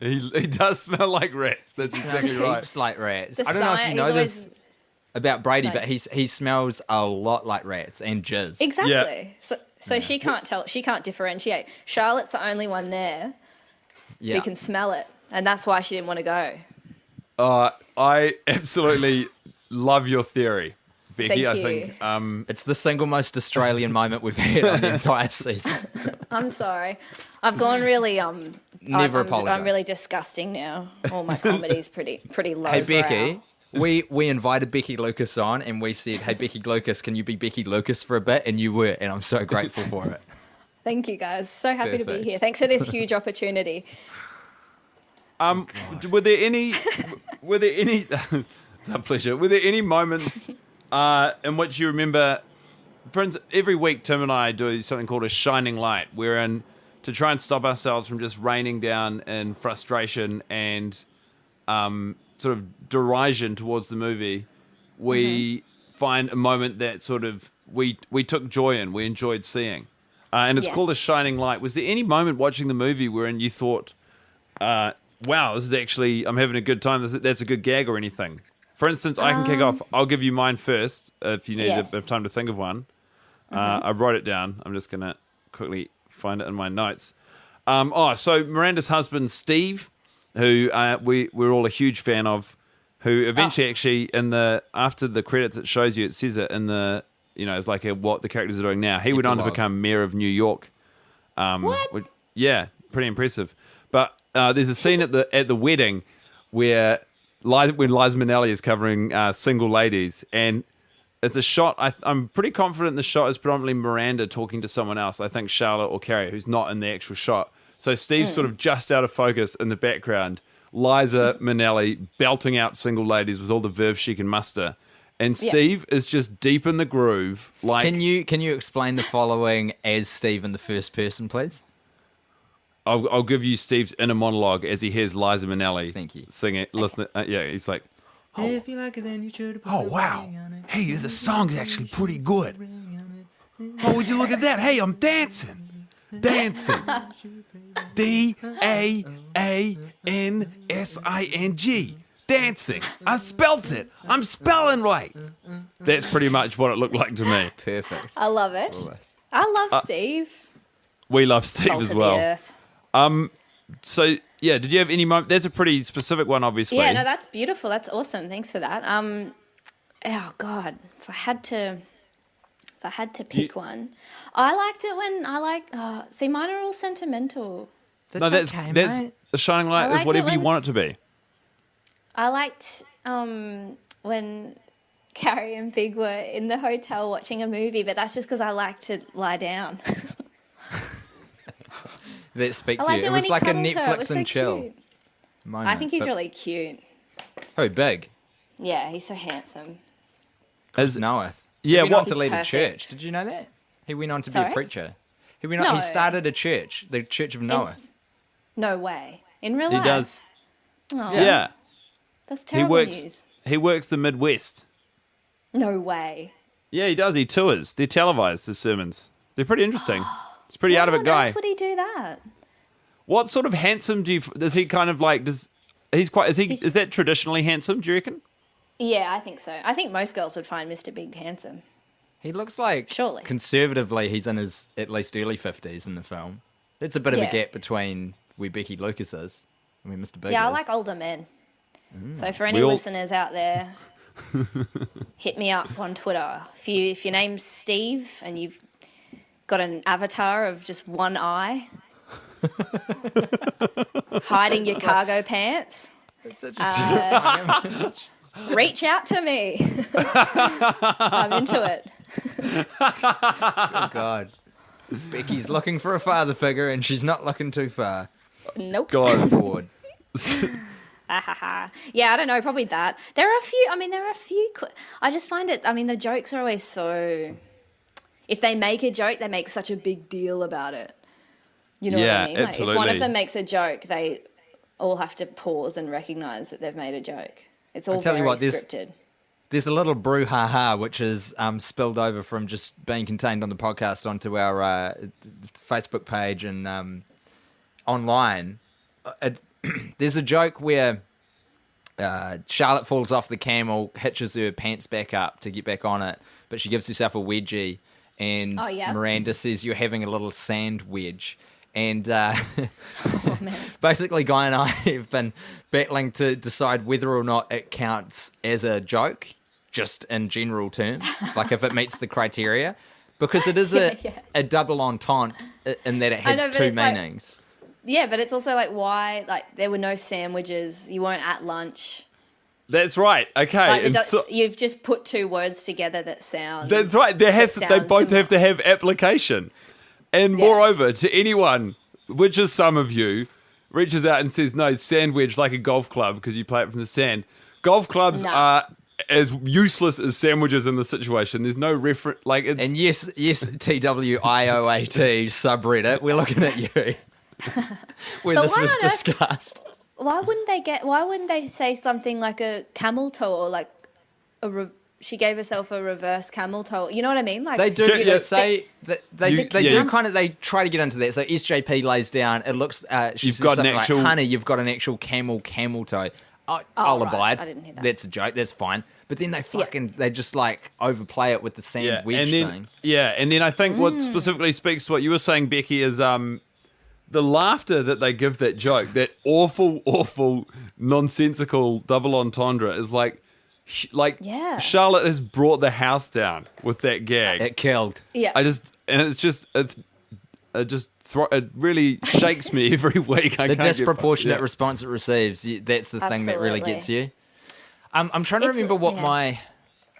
He does smell like rats. That's exactly right. Heaps like rats. The I don't know if science- you know he's this always- about Brady, No. but he smells a lot like rats and jizz. Exactly. Yeah. So she can't tell. She can't differentiate. Charlotte's the only one there Yeah. who can smell it, and that's why she didn't want to go. I absolutely love your theory, Becky. Thank I you. think It's the single most Australian moment we've had on the entire season. I'm sorry. I've gone really Never I'm apologise. really disgusting now. All my comedy's pretty low. Hey Becky, we invited Becky Lucas on and we said, hey Becky Lucas, can you be Becky Lucas for a bit? And you were, and I'm so grateful for it. Thank you guys. So happy to Perfect. be here. Thanks for this huge opportunity. were there any a pleasure. Were there any moments in which you remember, for instance, every week Tim and I do something called a shining light, wherein to try and stop ourselves from just raining down in frustration and sort of derision towards the movie, we find a moment that sort of we took joy in, we enjoyed seeing. And it's Yes. called a shining light. Was there any moment watching the movie wherein you thought, wow, this is actually, I'm having a good time. That's a good gag or anything. For instance, I can kick off. I'll give you mine first if you need a bit of time to think of one. I wrote it down. I'm just going to quickly find it in my notes. So Miranda's husband, Steve, who we're all a huge fan of, who eventually actually after the credits it shows you, it says it in the, it's like what the characters are doing now. He went on to become mayor of New York. What? Yeah, pretty impressive. But there's a scene at the wedding where when Liza Minnelli is covering single ladies, and it's a shot. I'm pretty confident the shot is predominantly Miranda talking to someone else. I think Charlotte or Carrie, who's not in the actual shot. So Steve's sort of just out of focus in the background. Liza Minnelli belting out single ladies with all the verve she can muster. And Steve is just deep in the groove. Like, Can you explain the following as Steve in the first person, please? I'll give you Steve's inner monologue as he hears Liza Minnelli sing it. Listen, he's like, If you like it, then you should. oh, wow. Hey, the song's actually pretty good. Oh, would you look at that? Hey, I'm dancing. D-A-A-N-S-I-N-G. Dancing. I spelt it. I'm spelling right. That's pretty much what it looked like to me. Perfect. I love it. I love Steve. We love Steve Salt as of well. the earth. So, yeah, did you have any moment? That's a pretty specific one, obviously. Yeah, no, that's beautiful. That's awesome. Thanks for that. Oh God, if I had to pick one, I liked it when see, mine are all sentimental. That's okay, that's mate. the shining light I is liked whatever it you when- want it to be. I liked when Carrie and Big were in the hotel watching a movie, but that's just because I like to lie down. That speaks I to liked you. it It when was he like a cuddled her. It Netflix was so and chill cute. moment. I think he's but- really cute. Who, Big? Yeah, he's so handsome. Knoweth. Yeah, He went on what- to lead a He's church. perfect. Did you know that? He went on to be Sorry? a preacher. He went on, No. He started a church, the Church of Knoweth. No way. In real He life? does. Oh, Yeah. That's He terrible works news. he works the Midwest. No way. Yeah, he does. He tours. They're televised, his sermons. They're pretty interesting. It's a pretty out of it Why on guy. earth would he do that? What sort of handsome does he kind of like is that traditionally handsome, do you reckon? Yeah, I think so. I think most girls would find Mr. Big handsome. He looks like, Surely. conservatively, he's in his at least early 50s in the film. There's a bit of a Yeah. gap between where Becky Lucas is. I mean, Mr. Big Yeah, I is. like older men. So for any We all- listeners out there, hit me up on Twitter. If your name's Steve and you've got an avatar of just one eye, hiding your cargo pants, It's such a terrifying image. reach out to me. I'm into it. Oh, God. Becky's looking for a father figure and she's not looking too far. Nope. God. Forward. Yeah, I don't know, probably that. There are a few, I just find it, the jokes are always so, if they make a joke, they make such a big deal about it. You know what Yeah, I mean? Like, if one absolutely. of them makes a joke, they all have to pause and recognize that they've made a joke. It's all tell you very what, there's- scripted. There's a little brouhaha which is spilled over from just being contained on the podcast onto our Facebook page and online. There's a joke where Charlotte falls off the camel, hitches her pants back up to get back on it, but she gives herself a wedgie, and Oh, yeah. Miranda says, "You're having a little sand wedge." And Oh, man. basically, Guy and I have been battling to decide whether or not it counts as a joke, just in general terms, like if it meets the criteria, because it is Yeah. a double entente in that it I has know, but two it's like- meanings. Yeah, but it's also like, why, like, there were no sandwiches, you weren't at lunch. That's right. Okay. Like, and so- you've just put two words together that sound. that's right. They sound both similar. have to have application. And moreover, to anyone, which is some of you, reaches out and says, no, sand wedge like a golf club because you play it from the sand. Golf clubs No. are as useless as sandwiches in this situation. There's no reference. Like, it's, And yes, TWIOAT subreddit, we're looking at you. Where But this why was on earth- discussed. Why wouldn't they say something like a camel toe or like a she gave herself a reverse camel toe. You know what I mean? Like They do say that they you- kind of they try to get into that. So SJP lays down. It looks she's You've got an something actual- like, honey, you've got an actual camel toe. I'll right. abide. I didn't hear that. That's a joke. That's fine. But then they just like overplay it with the Sand Wedge thing. Yeah, and then I think what specifically speaks to what you were saying, Becky, is the laughter that they give that joke, that awful, nonsensical double entendre is like Charlotte has brought the house down with that gag. It killed. Yeah. It really shakes me every week. The disproportionate response it receives. That's the thing that really Absolutely. gets you. I'm trying to remember what my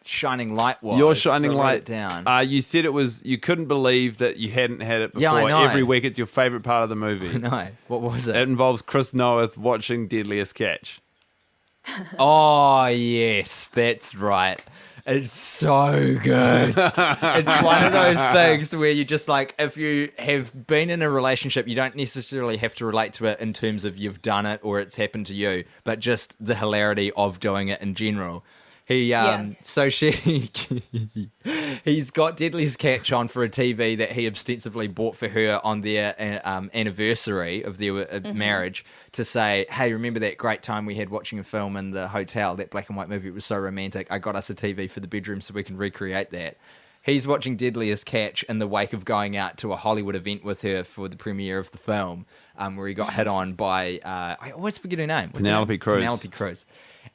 shining light was. Your shining 'cause I wrote light it down. You said it was you couldn't believe that you hadn't had it before. Yeah, I know. Every week it's your favourite part of the movie. No, what was it? It involves Chris Noeth watching Deadliest Catch. Oh, yes, that's right. It's so good. It's one of those things where you just like, if you have been in a relationship, you don't necessarily have to relate to it in terms of you've done it or it's happened to you, but just the hilarity of doing it in general. He's got Deadliest Catch on for a TV that he ostensibly bought for her on their anniversary of their marriage to say, hey, remember that great time we had watching a film in the hotel, that black and white movie, it was so romantic. I got us a TV for the bedroom so we can recreate that. He's watching Deadliest Catch in the wake of going out to a Hollywood event with her for the premiere of the film, where he got hit on by, I always forget her name. Penelope Cruz.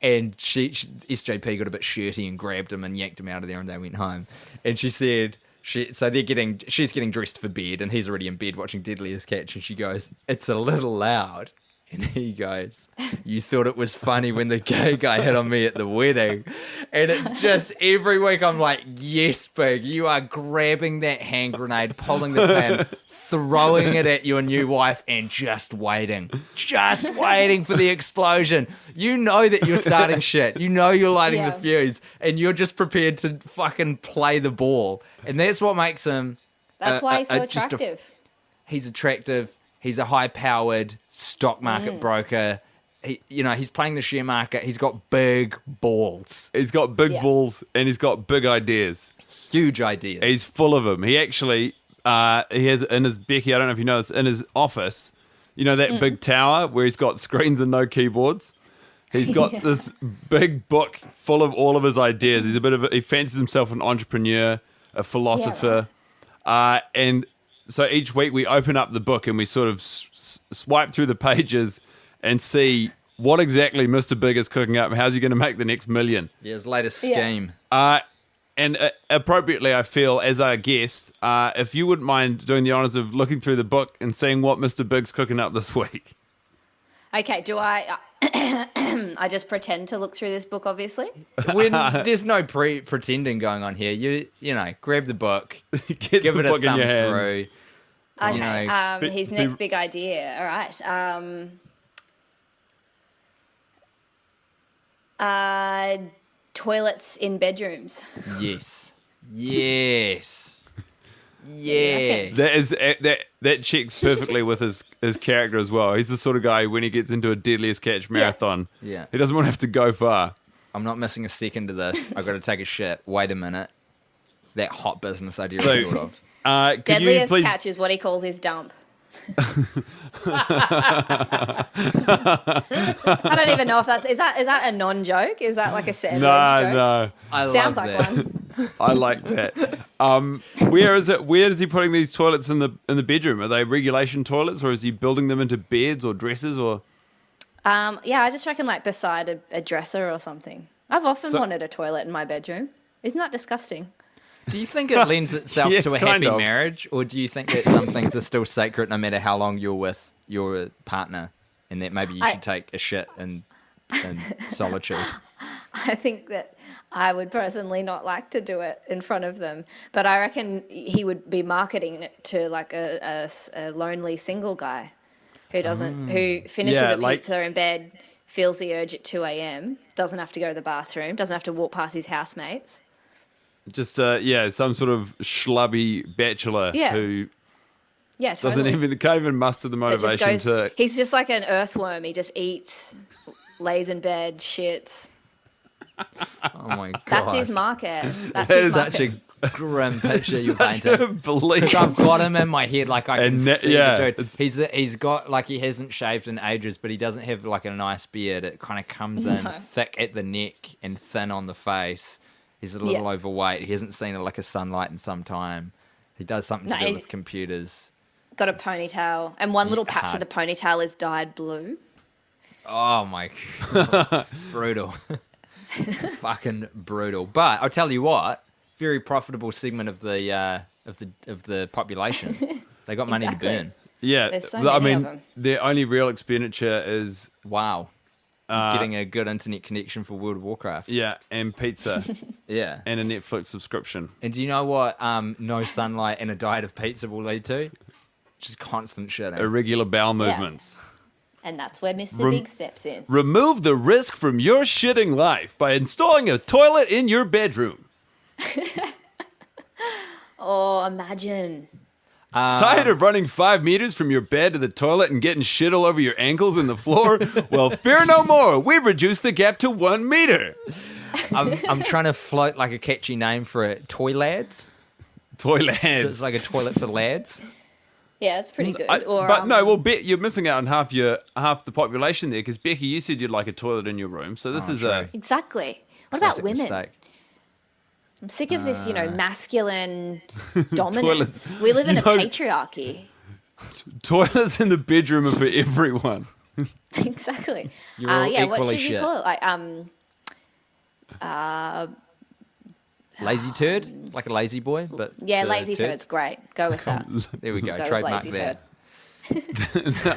And SJP got a bit shirty and grabbed him and yanked him out of there, and they went home. And she said, she's getting dressed for bed, and he's already in bed watching Deadliest Catch, and she goes, it's a little loud. And he goes, you thought it was funny when the gay guy hit on me at the wedding. And it's just every week I'm like, yes, Big, you are grabbing that hand grenade, pulling the pin, throwing it at your new wife and just waiting for the explosion. You know that you're starting shit. You know you're lighting the fuse and you're just prepared to fucking play the ball. And that's what makes him... That's why he's so attractive. He's attractive. He's a high-powered stock market broker. He's playing the share market. He's got big balls. He's got big balls and he's got big ideas. Huge ideas. He's full of them. He actually, he has in his, Becky, I don't know if you know this, in his office, you know that big tower where he's got screens and no keyboards? He's got this big book full of all of his ideas. He fancies himself an entrepreneur, a philosopher, and so each week we open up the book and we sort of swipe through the pages and see what exactly Mr. Big is cooking up and how's he going to make the next million. Yeah, his latest scheme. And appropriately, I feel, as our guest, if you wouldn't mind doing the honours of looking through the book and seeing what Mr. Big's cooking up this week. Okay, do I... I just pretend to look through this book, obviously. When there's no pretending going on here, you grab the book, Get give the it a book in thumb your hands. through. Okay, his next big idea. All right. Toilets in bedrooms. Yes. That checks perfectly with his character as well. He's the sort of guy when he gets into a Deadliest Catch marathon, he doesn't want to have to go far. I'm not missing a second of this. I've got to take a shit. Wait a minute. That hot business idea I thought of. Could Deadliest you please... Catch is what he calls his dump. I don't even know if is that a non-joke? Is that like a Sand Wedge joke? No. I Sounds love like that. one. I like that. Where is he putting these toilets in the bedroom? Are they regulation toilets, or is he building them into beds or dressers, or? I just reckon like beside a dresser or something. I've often wanted a toilet in my bedroom. Isn't that disgusting? Do you think it lends itself Yes, to a kind happy of. marriage, or do you think that some things are still sacred no matter how long you're with your partner, and that maybe you should take a shit in solitude? I think that I would personally not like to do it in front of them, but I reckon he would be marketing it to like a lonely single guy who finishes a pizza in bed, feels the urge at 2 a.m, doesn't have to go to the bathroom, doesn't have to walk past his housemates. Just some sort of schlubby bachelor who Totally. can't even muster the motivation to. He's just like an earthworm. He just eats, lays in bed, shits. Oh my god. That's his market. That's That his is market. Such a grim picture you Such painted. a belief. I've got him in my head, like I can And see yeah, the dude. He's got like he hasn't shaved in ages, but he doesn't have like a nice beard. It kind of comes in thick at the neck and thin on the face. He's a little overweight. He hasn't seen a lick of sunlight in some time. He does something to do with computers. Got a ponytail, and one little patch hard. of the ponytail is dyed blue. Oh my god, brutal, fucking brutal. But I'll tell you what, very profitable segment of the population. They got money to burn. Yeah, There's so I many mean, of them. their only real expenditure is Wow, getting a good internet connection for World of Warcraft. and pizza Yeah. and a Netflix subscription. And do you know what no sunlight and a diet of pizza will lead to? Just constant shitting. Irregular bowel movements. And that's where Mr. Big steps in. Remove the risk from your shitting life by installing a toilet in your bedroom. Oh, imagine. Tired of running 5 meters from your bed to the toilet and getting shit all over your ankles and the floor? Well, fear no more. We've reduced the gap to 1 meter. I'm trying to float like a catchy name for it. Toy lads. Toilets. So it's like a toilet for lads. Yeah, it's pretty good. You're missing out on half the population there because Becky, you said you'd like a toilet in your room. So this is true. Exactly. What about Classic women? mistake. I'm sick of this, masculine dominance. Toilets. We live in a patriarchy. Toilets in the bedroom are for everyone. Exactly. You're all what equally should you shit. call it? Lazy turd? Like a lazy boy? But Yeah, for lazy turds? turd's great. Go with that. There we go. Go with Trademark lazy there. turd.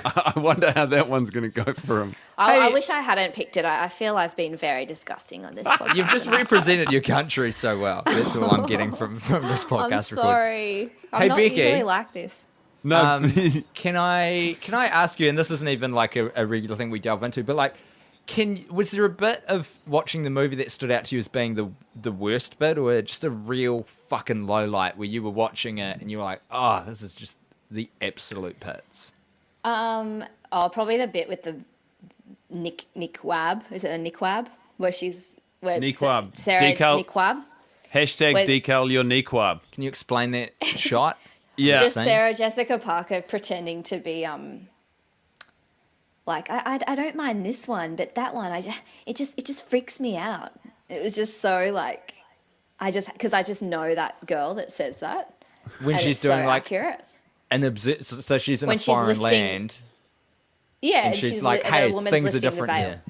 I wonder how that one's going to go for him. I wish I hadn't picked it. I feel I've been very disgusting on this podcast. You've just represented your country so well. That's all I'm getting from this podcast. I'm sorry. I'm Hey, not Becky. usually like this. No, Can I ask you, and this isn't even like a regular thing we delve into, but like, was there a bit of watching the movie that stood out to you as being the worst bit, or just a real fucking low light where you were watching it and you were like, oh, this is just the absolute pits? Probably the bit with the Nick Wab. Is it a Nick Wab? Where Nick Wab. Sarah Decal- Nick Wab. Hashtag Wait. decal your knee-quab. Can you explain that shot? Yeah. Just Same. Sarah Jessica Parker pretending to be like I don't mind this one, but that one it just freaks me out. It was just so like because I just know that girl that says that. When and she's it's doing so like accurate. so she's in When a she's foreign lifting- land, Yeah, and she's like, the hey, woman's things are lifting different the veil. here.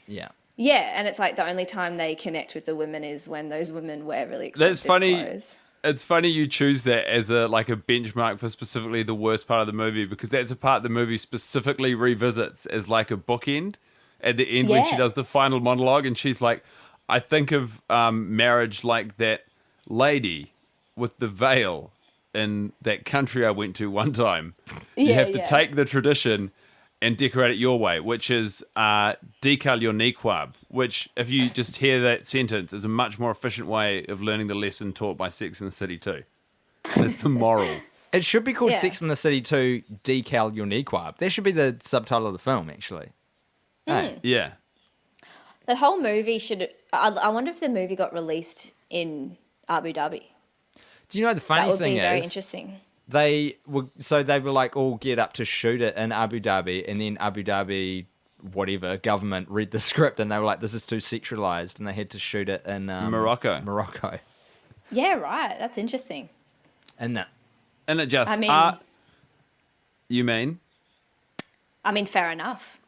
Yeah. Yeah, and it's like the only time they connect with the women is when those women wear really expensive That's funny. clothes. It's funny you choose that as a benchmark for specifically the worst part of the movie, because that's a part the movie specifically revisits as like a bookend at the end when she Yeah. does the final monologue, and she's like, I think of marriage like that lady with the veil in that country I went to one time. You Yeah, have to yeah. take the tradition and decorate it your way, which is decal your knee-quab, which, if you just hear that sentence, is a much more efficient way of learning the lesson taught by Sex and the City 2. That's the moral. It should be called Yeah. Sex and the City 2 Decal Your Knee Quab. That should be the subtitle of the film, actually. Hey. Yeah. The whole movie should. I wonder if the movie got released in Abu Dhabi. Do you know the That funny would thing be very is, interesting. they were like all geared up to shoot it in Abu Dhabi, and then Abu Dhabi, whatever, government read the script and they were like, this is too sexualized, and they had to shoot it in Morocco. Yeah, right. That's interesting. And that. And it just... I mean- you mean? Fair enough.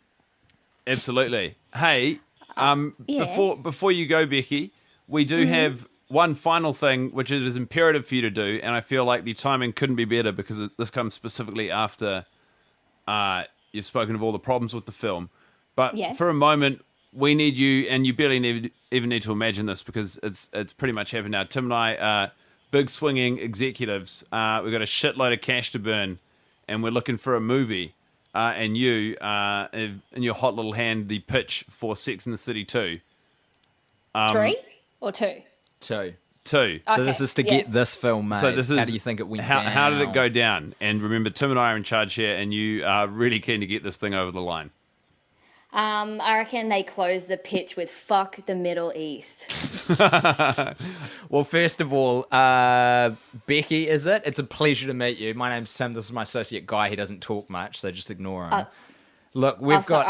Absolutely. Hey, Yeah. before you go, Becky, we do have one final thing, which it is imperative for you to do, and I feel like the timing couldn't be better because this comes specifically after you've spoken of all the problems with the film. But Yes. for a moment, we need you, and you barely even need to imagine this because it's pretty much happened now. Tim and I are big swinging executives. We've got a shitload of cash to burn, and we're looking for a movie. And you, in your hot little hand, the pitch for Sex and the City 2. 3 or 2? 2. 2. So this Okay, is to yes. get this film made. So this is how do you think it went how, down? How did it go down? And remember, Tim and I are in charge here, and you are really keen to get this thing over the line. I reckon they close the pitch with "fuck the Middle East." Well, first of all, Becky, is it? It's a pleasure to meet you. My name's Tim. This is my associate Guy. He doesn't talk much, so just ignore him. Look, we've got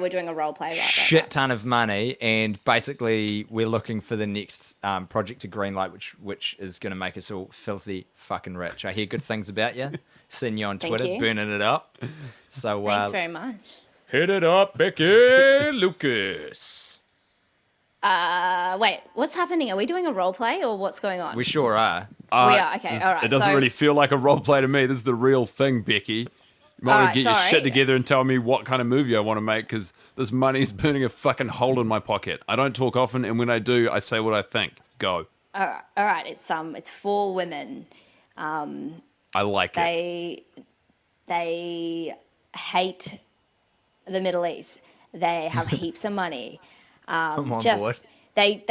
we're doing a role play about shit ton of money, and basically we're looking for the next project to greenlight, which is going to make us all filthy fucking rich. I hear good things about you. Seen you on Twitter, burning it up. So Thanks very much. Hit it up, Becky Lucas. Wait, what's happening? Are we doing a role play or what's going on? We sure are. We are. Okay, all right. It doesn't really feel like a role play to me. This is the real thing, Becky. You might want to get your shit together and tell me what kind of movie I want to make, because this money is burning a fucking hole in my pocket. I don't talk often, and when I do, I say what I think. Go. All right. It's 4 women. I like it. They hate the Middle East. They have heaps of money. I'm on board. They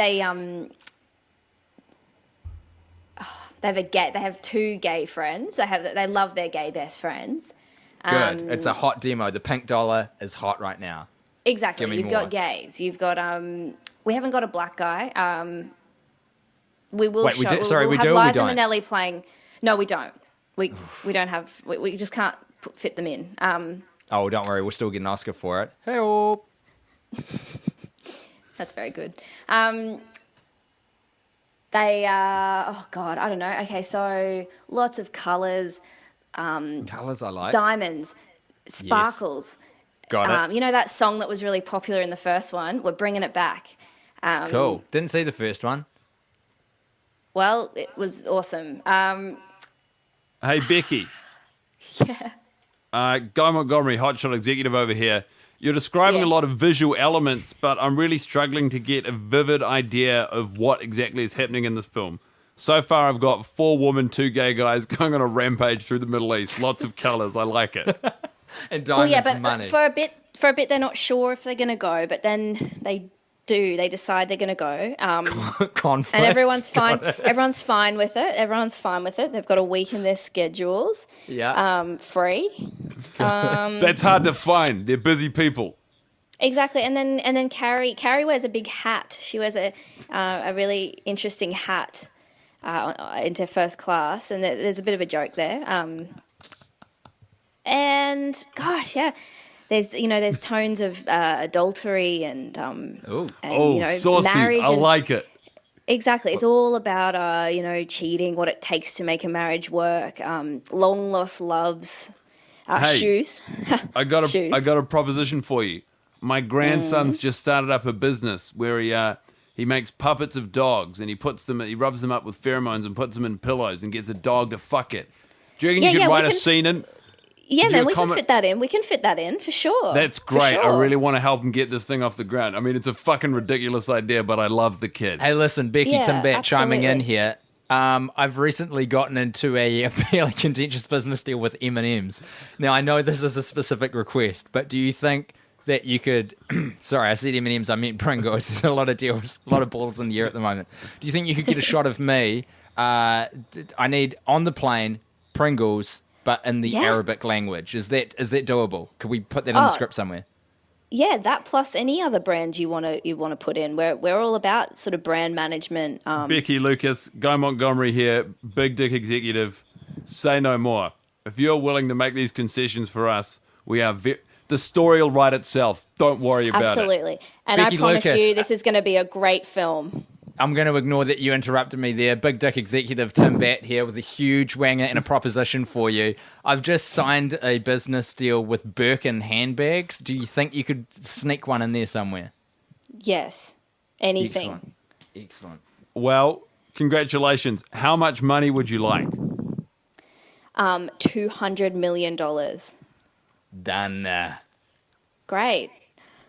have 2 gay friends. They love their gay best friends. Good. It's a hot demo. The pink dollar is hot right now. Exactly. Give me You've more. got gays. You've got we haven't got a black guy. We will Wait, show. we have do or we Liza don't? Minnelli playing. No, we don't. We don't have. We just can't fit them in. Oh, don't worry. We'll still get an Oscar for it. Hey-oh. That's very good. They oh God, I don't know. Okay, so lots of colours. Colours I like. Diamonds, sparkles. Got it. You know that song that was really popular in the first one? We're bringing it back. Cool. Didn't see the first one. Well, it was awesome. Hey, Becky. Yeah. Guy Montgomery, hotshot executive over here. You're describing a lot of visual elements, but I'm really struggling to get a vivid idea of what exactly is happening in this film. So far, I've got 4 women, 2 gay guys going on a rampage through the Middle East. Lots of colours. I like it. And diamonds and money. For a bit, they're not sure if they're going to go, but then they do. They decide they're going to go. Conflict. And everyone's fine. Everyone's fine with it. Everyone's fine with it. They've got a week in their schedules. Yeah. Free. That's hard to find. They're busy people. Exactly. And then Carrie wears a big hat. She wears a really interesting hat into first class, and there's a bit of a joke there. And gosh, yeah. There's tones of adultery and saucy. marriage. I like it. Exactly, it's all about cheating, what it takes to make a marriage work, long lost loves, shoes. I got Shoes. a proposition for you. My grandson's just started up a business where he makes puppets of dogs, and he rubs them up with pheromones and puts them in pillows and gets a dog to fuck it. Do you reckon you could write a scene in? Yeah, man, we can fit that in. We can fit that in for sure. That's great. I really want to help him get this thing off the ground. I mean, it's a fucking ridiculous idea, but I love the kid. Hey, listen, Becky, Yeah, Tim Bat chiming in absolutely. here. I've recently gotten into a fairly contentious business deal with M&M's. Now, I know this is a specific request, but do you think that you could... Sorry, I said M&M's, I meant Pringles. There's a lot of deals, a lot of balls in the air at the moment. Do you think you could get a shot of me? I need, on the plane, Pringles, but in the Arabic language. Is that doable? Could we put that in the script somewhere? Yeah, that plus any other brand you want to put in. We're all about sort of brand management. Becky Lucas, Guy Montgomery here, big dick executive. Say no more. If you're willing to make these concessions for us, we are... the story will write itself. Don't worry about it. Absolutely. And Becky I promise Lucas, you, this is going to be a great film. I'm going to ignore that you interrupted me there. Big dick executive Tim Bat here with a huge wanger and a proposition for you. I've just signed a business deal with Birkin handbags. Do you think you could sneak one in there somewhere? Yes. Anything. Excellent. Well, congratulations. How much money would you like? $200 million. Done. Great.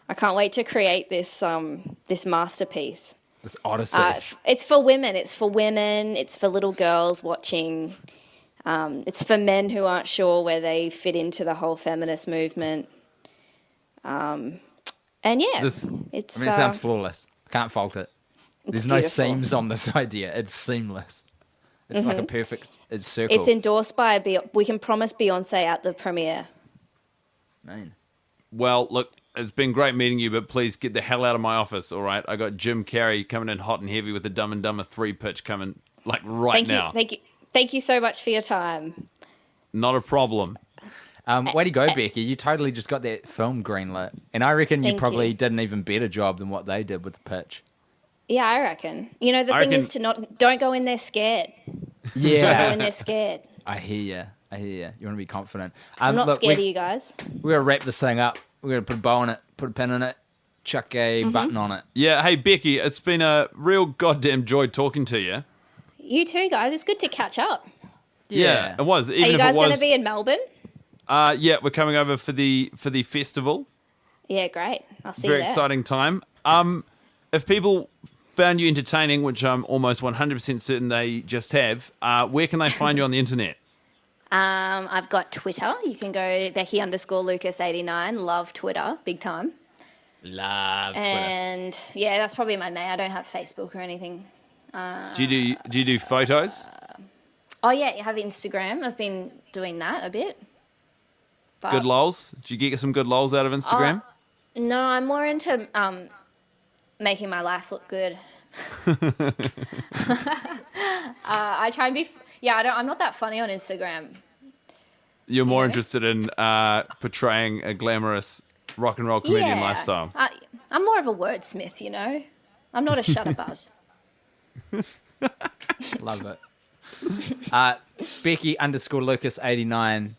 I can't wait to create this masterpiece. This odyssey. It's for women. It's for little girls watching. It's for men who aren't sure where they fit into the whole feminist movement. And yeah, it sounds flawless. Can't fault it. There's no beautiful. seams on this idea. It's seamless. It's like a perfect. It's circle. It's endorsed by we can promise Beyonce at the premiere. Man. Well, look, it's been great meeting you, but please get the hell out of my office, all right? I got Jim Carrey coming in hot and heavy with the Dumb and Dumber 3 pitch coming, like, now. Thank you so much for your time. Not a problem. Way to go, Becky. You totally just got that film greenlit. And I reckon you probably did an even better job than what they did with the pitch. Yeah, I reckon. You know, the thing is don't go in there scared. Yeah. Don't go in there scared. I hear you. You want to be confident. I'm not scared of you guys. We're going to wrap this thing up. We're going to put a bow on it, put a pin in it, chuck a button on it. Yeah, hey, Becky, it's been a real goddamn joy talking to you. You too, guys. It's good to catch up. Yeah, it was. Even Are you if guys it was, going to be in Melbourne? Yeah, we're coming over for the festival. Yeah, great. I'll see you Very there. exciting time. If people found you entertaining, which I'm almost 100% certain they just have, where can they find you on the internet? I've got Twitter. You can go Becky_Lucas89. Love Twitter, big time. Love Twitter. And yeah, that's probably my main. I don't have Facebook or anything. Do you do photos? Oh yeah, I have Instagram. I've been doing that a bit. But, Good lols? Do you get some good lols out of Instagram? No, I'm more into making my life look good. I try and be. I'm not that funny on Instagram. You're more interested in portraying a glamorous rock and roll comedian lifestyle. I'm more of a wordsmith, you know. I'm not a shutterbug. Love it. Becky_Lucas89.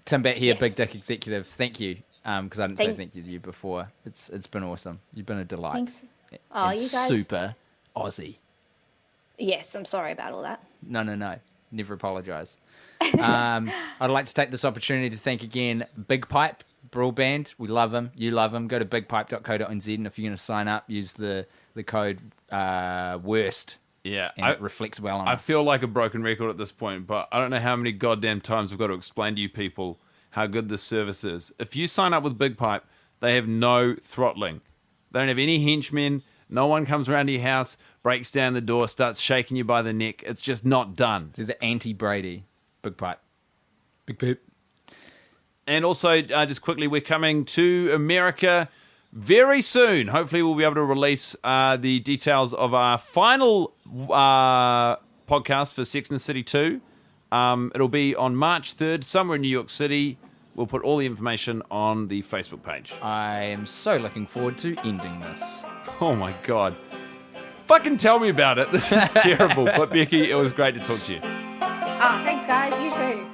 Tim Bat here, Yes. Big Dick Executive. Thank you. Because I didn't say thank you to you before. It's been awesome. You've been a delight. Thanks. And You guys. super Aussie. Yes, I'm sorry about all that. No. Never apologise. I'd like to take this opportunity to thank again Big Pipe Broadband. We love them. You love them. Go to bigpipe.co.nz, and if you're going to sign up, use the code WORST. Yeah, And it reflects well on I us. feel like a broken record at this point, but I don't know how many goddamn times I've got to explain to you people how good this service is. If you sign up with Big Pipe, they have no throttling. They don't have any henchmen. No one comes around to your house, breaks down the door, starts shaking you by the neck. It's just not done. They're the anti-Brady. Big Pipe. Big Pipe. And also, just quickly, we're coming to America very soon. Hopefully, we'll be able to release the details of our final podcast for Sex and the City 2. It'll be on March 3rd, somewhere in New York City. We'll put all the information on the Facebook page. I am so looking forward to ending this. Oh my God. Fucking tell me about it. This is terrible. But Becky, it was great to talk to you. Thanks, guys. You too.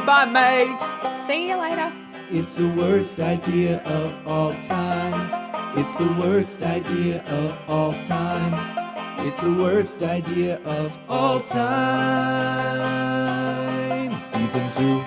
Bye, mate. See you later. It's the worst idea of all time. It's the worst idea of all time. It's the worst idea of all time. Season 2.